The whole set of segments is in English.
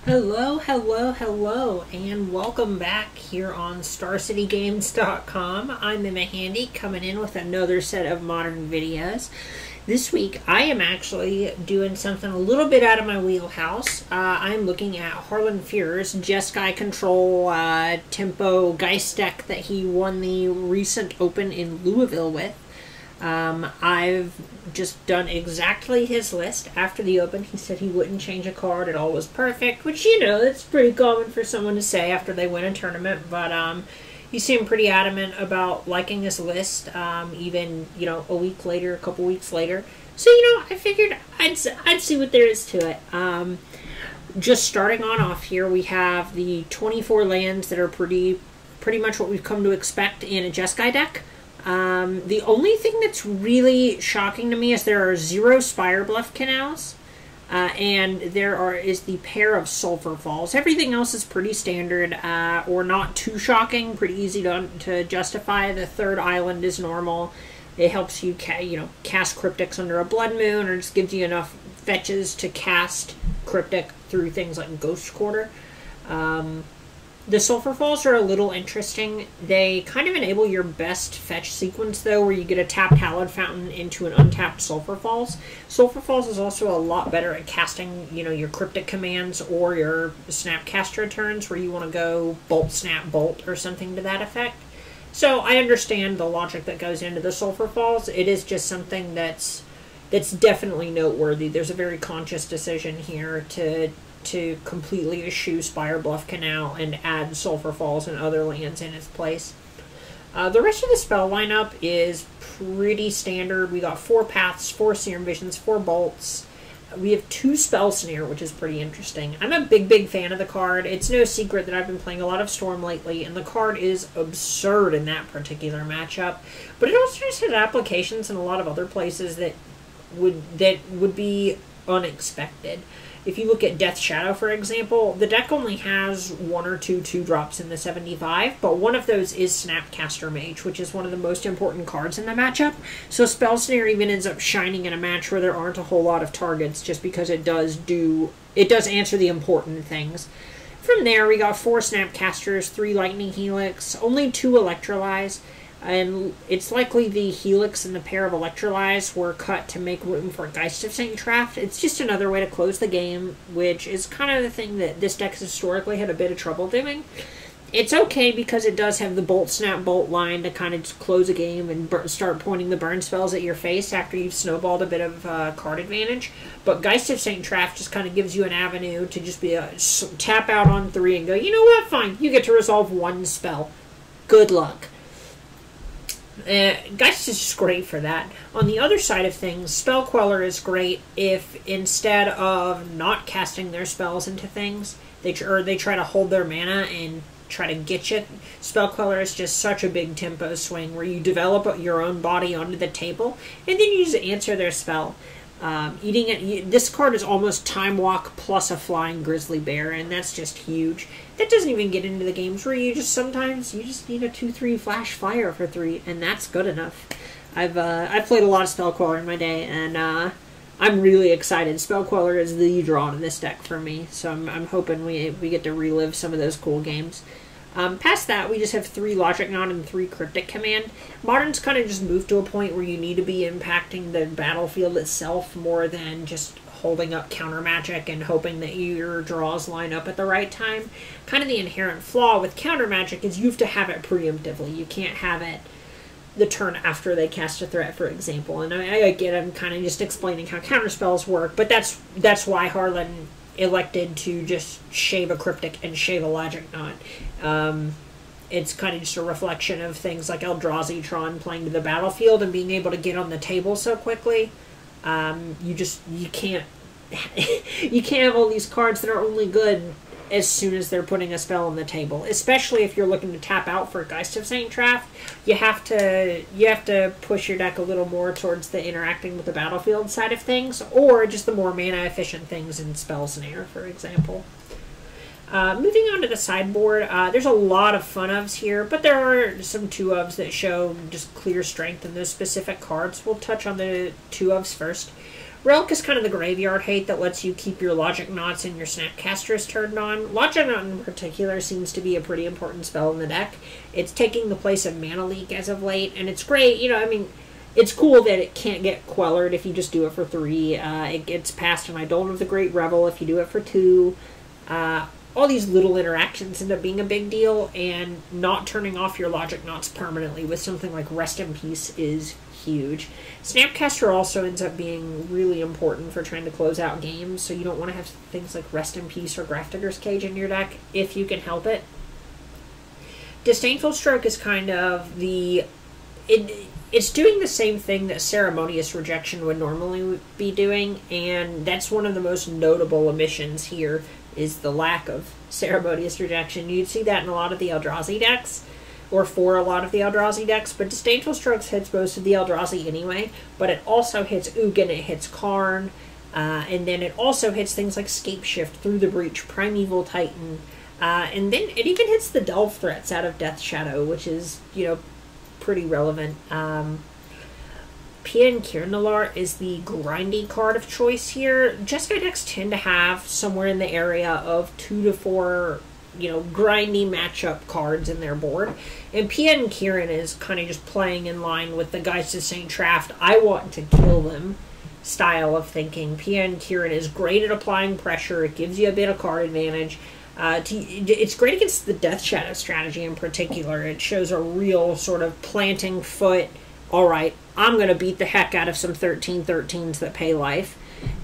Hello, hello, hello, and welcome back here on StarCityGames.com. I'm Emma Handy, coming in with another set of modern videos. This week, I am actually doing something a little bit out of my wheelhouse. I'm looking at Harlan Fear's Jeskai Tempo Geist deck that he won the recent Open in Louisville with. I've just done exactly his list. After the Open, he said he wouldn't change a card. It all was perfect, which, you know, that's pretty common for someone to say after they win a tournament. But he seemed pretty adamant about liking his list, even, you know, a week later, a couple weeks later. So, you know, I figured I'd see what there is to it. Just starting on off here, we have the 24 lands that are pretty much what we've come to expect in a Jeskai deck. The only thing that's really shocking to me is there are 0 Spire Bluff Canals, and there is the pair of Sulphur Falls. Everything else is pretty standard, or not too shocking, pretty easy to justify. The third island is normal. It helps you, cast Cryptics under a Blood Moon, or just gives you enough fetches to cast Cryptic through things like Ghost Quarter. The Sulphur Falls are a little interesting. They kind of enable your best fetch sequence, though, where you get a tapped Hallowed Fountain into an untapped Sulphur Falls. Sulphur Falls is also a lot better at casting, your Cryptic commands or your Snapcaster turns, where you want to go Bolt, Snap, Bolt, or something to that effect. So I understand the logic that goes into the Sulphur Falls. It is just something that's definitely noteworthy. There's a very conscious decision here to completely eschew Spire Bluff Canal and add Sulphur Falls and other lands in its place. The rest of the spell lineup is pretty standard. We got 4 Paths, 4 Serum Visions, 4 Bolts. We have 2 Spell Snare, which is pretty interesting. I'm a big fan of the card. It's no secret that I've been playing a lot of Storm lately, and the card is absurd in that particular matchup. But it also just has applications in a lot of other places that would be unexpected. If you look at Death Shadow, for example, the deck only has 1 or 2 2-drops in the 75, but one of those is Snapcaster Mage, which is one of the most important cards in the matchup. So Spell Snare even ends up shining in a match where there aren't a whole lot of targets, just because it does answer the important things. From there, we got 4 Snapcasters, 3 Lightning Helix, only 2 Electrolyze. And it's likely the Helix and the pair of Electrolyze were cut to make room for Geist of St. Traft. It's just another way to close the game, which is kind of the thing that this deck has historically had a bit of trouble doing. It's okay because it does have the Bolt, Snap, Bolt line to kind of just close a game and start pointing the burn spells at your face after you've snowballed a bit of card advantage. But Geist of St. Traft just kind of gives you an avenue to just be tap out on 3 and go, you know what, fine, you get to resolve 1 spell. Good luck. Geist is just great for that. On the other side of things, Spell Queller is great if instead of not casting their spells into things, they try to hold their mana and try to get you. Spell Queller is just such a big tempo swing where you develop your own body onto the table and then you just answer their spell. This card is almost Time Walk plus a Flying Grizzly Bear, and that's just huge. That doesn't even get into the games where sometimes you just need a 2/3 Flash Fire for 3, and that's good enough. I've played a lot of Spell Queller in my day, and I'm really excited. Spell Queller is the draw in this deck for me, so I'm hoping we get to relive some of those cool games. Past that, we just have 3 Logic Knot and 3 Cryptic Command. Modern's kind of just moved to a point where you need to be impacting the battlefield itself more than just holding up counter magic and hoping that your draws line up at the right time. Kind of the inherent flaw with counter magic is you have to have it preemptively. You can't have it the turn after they cast a threat, for example. And I'm kind of just explaining how counter spells work, but that's why Harlan elected to just shave a Cryptic and shave a Logic Knot. It's kind of just a reflection of things like Eldrazi Tron playing to the battlefield and being able to get on the table so quickly. You can't have all these cards that are only good as soon as they're putting a spell on the table, especially if you're looking to tap out for Geist of St. Traft. You have to push your deck a little more towards the interacting with the battlefield side of things, or just the more mana efficient things in Spell Snare, for example. Moving on to the sideboard, there's a lot of fun-ofs here, but there are some 2-ofs that show just clear strength in those specific cards. We'll touch on the 2-ofs first. Relic is kind of the graveyard hate that lets you keep your Logic Knots and your Snapcasters turned on. Logic Knot in particular seems to be a pretty important spell in the deck. It's taking the place of Mana Leak as of late, and it's great. You know, I mean, it's cool that it can't get quellered if you just do it for 3. It gets past an Idol of the Great Revel if you do it for 2. All these little interactions end up being a big deal, and not turning off your Logic Knots permanently with something like Rest in Peace is huge. Snapcaster also ends up being really important for trying to close out games, so you don't want to have things like Rest in Peace or Grafdigger's Cage in your deck if you can help it. Disdainful Stroke is kind of the... It's doing the same thing that Ceremonious Rejection would normally be doing, and that's one of the most notable omissions here, is the lack of Ceremonious Rejection. You'd see that in a lot of the Eldrazi decks, or for a lot of the Eldrazi decks, but Disdainful Strokes hits most of the Eldrazi anyway, but it also hits Ugin, it hits Karn, and then it also hits things like Scapeshift, Through the Breach, Primeval Titan, and then it even hits the Delve threats out of Death Shadow, which is, you know, pretty relevant. PN Kirnalar is the grindy card of choice here. Jeskai decks tend to have somewhere in the area of 2 to 4, you know, grindy matchup cards in their board. And PN Kieran is kind of just playing in line with the Geist of St. Traft, I want to kill them style of thinking. PN Kieran is great at applying pressure. It gives you a bit of card advantage. It's great against the Death Shadow strategy in particular. It shows a real sort of planting foot. Alright, I'm going to beat the heck out of some 13/13s that pay life.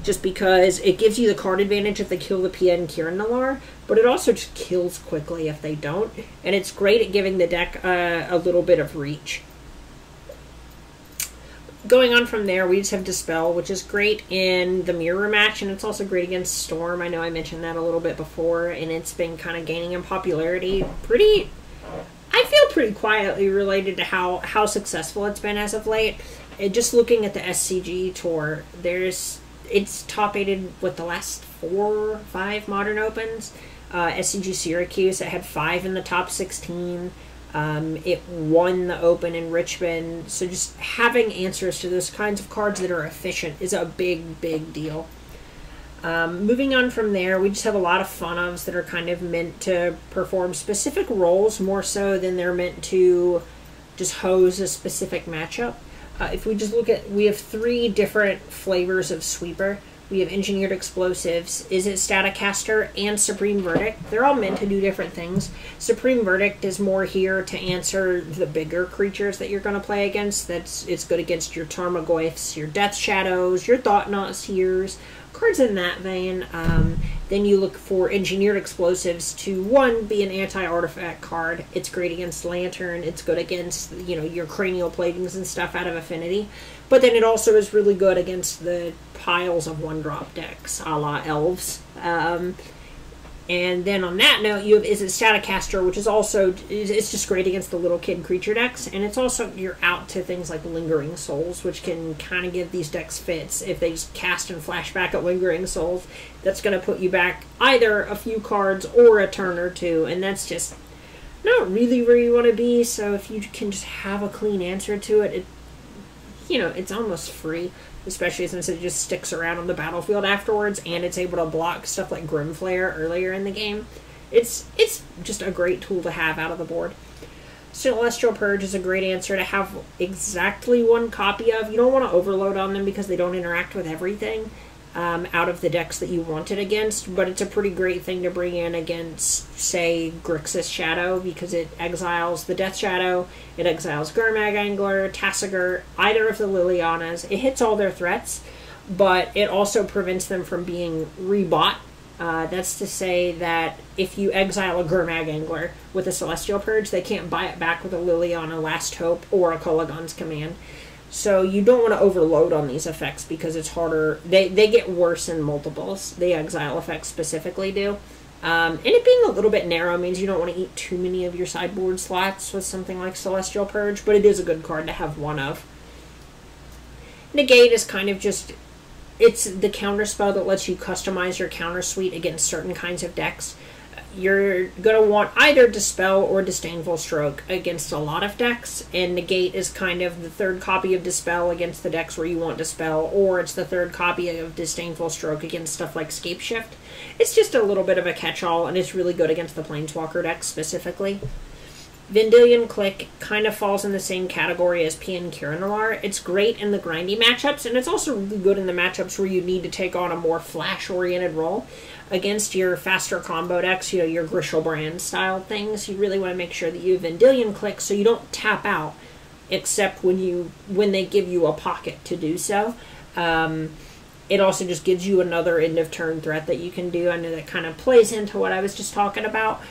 Just because it gives you the card advantage if they kill the PN Kirnalar, but it also just kills quickly if they don't. And it's great at giving the deck a little bit of reach. Going on from there, we just have Dispel, which is great in the Mirror match, and it's also great against Storm. I know I mentioned that a little bit before, and it's been kind of gaining in popularity I feel pretty quietly related to how successful it's been as of late. Just looking at the SCG tour, it's top-aided with the last 4 or 5 Modern Opens. SCG Syracuse, it had 5 in the top 16. It won the Open in Richmond. So just having answers to those kinds of cards that are efficient is a big, big deal. Moving on from there, we just have a lot of fun-ofs that are kind of meant to perform specific roles more so than they're meant to just hose a specific matchup. If we just look at, we have 3 different flavors of Sweeper. We have Engineered Explosives, Izzet Staticaster, and Supreme Verdict. They're all meant to do different things. Supreme Verdict is more here to answer the bigger creatures that you're going to play against. It's good against your Tarmogoyfs, your Death Shadows, your Thought-Knot Seers, cards in that vein. Then you look for Engineered Explosives to, 1, be an anti-artifact card. It's great against Lantern. It's good against, you know, your Cranial Platings and stuff out of Affinity. But then it also is really good against the piles of 1-drop decks, a la Elves. And then on that note, you have Izzet Staticaster, which is also, it's just great against the little kid creature decks. And it's also, you're out to things like Lingering Souls, which can kind of give these decks fits. If they just cast and flash back at Lingering Souls, that's going to put you back either a few cards or a turn or 2. And that's just not really where you want to be. So if you can just have a clean answer to it, you know, it's almost free. Especially since it just sticks around on the battlefield afterwards, and it's able to block stuff like Grimflare earlier in the game. It's just a great tool to have out of the board. Celestial Purge is a great answer to have exactly 1 copy of. You don't want to overload on them because they don't interact with everything out of the decks that you want it against, but it's a pretty great thing to bring in against, say, Grixis Shadow, because it exiles the Death Shadow, it exiles Gurmag Angler, Tassiger, either of the Lilianas. It hits all their threats, but it also prevents them from being rebought. That's to say that if you exile a Gurmag Angler with a Celestial Purge, they can't buy it back with a Liliana Last Hope or a Kolagon's Command. So you don't want to overload on these effects because it's harder. They get worse in multiples. The exile effects specifically do. And it being a little bit narrow means you don't want to eat too many of your sideboard slots with something like Celestial Purge, but it is a good card to have 1 of. Negate is kind of just, it's the counter spell that lets you customize your counter suite against certain kinds of decks. You're going to want either Dispel or Disdainful Stroke against a lot of decks, and Negate is kind of the third copy of Dispel against the decks where you want Dispel, or it's the third copy of Disdainful Stroke against stuff like Scapeshift. It's just a little bit of a catch-all, and it's really good against the Planeswalker decks specifically. Vendilion Click kind of falls in the same category as Pien Kirinalar. It's great in the grindy matchups, and it's also really good in the matchups where you need to take on a more flash-oriented role. Against your faster combo decks, you know, your Grishelbrand style things, you really want to make sure that you have Vendilion Click so you don't tap out, except when they give you a pocket to do so. It also just gives you another end-of-turn threat that you can do. I know that kind of plays into what I was just talking about.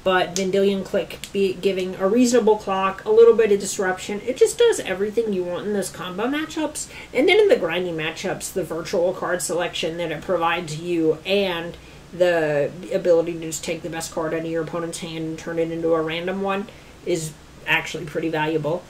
But Vendilion Click giving a reasonable clock, a little bit of disruption. It just does everything you want in those combo matchups. And then in the grinding matchups, the virtual card selection that it provides you and the ability to just take the best card out of your opponent's hand and turn it into a random one is actually pretty valuable.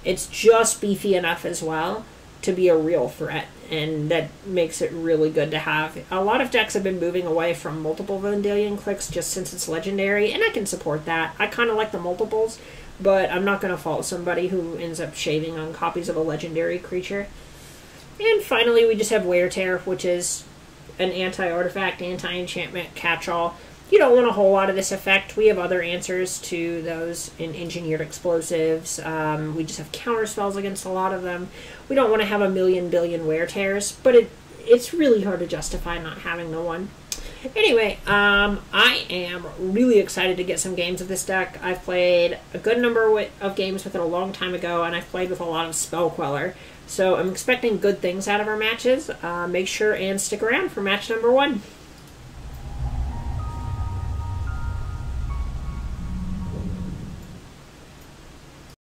It's just beefy enough as well to be a real threat, and that makes it really good to have. A lot of decks have been moving away from multiple Vendilion Clicks just since it's legendary, and I can support that. I kind of like the multiples, but I'm not going to fault somebody who ends up shaving on copies of a legendary creature. And finally, we just have Wear Tear, which is an anti-artifact, anti-enchantment catch-all. You don't want a whole lot of this effect. We have other answers to those in Engineered Explosives. We just have counter spells against a lot of them. We don't want to have a billion Wear Tears, but it's really hard to justify not having the one. Anyway, I am really excited to get some games of this deck. I've played a good number of games with it a long time ago, and I've played with a lot of Spell Queller. So I'm expecting good things out of our matches. Make sure and stick around for match number 1.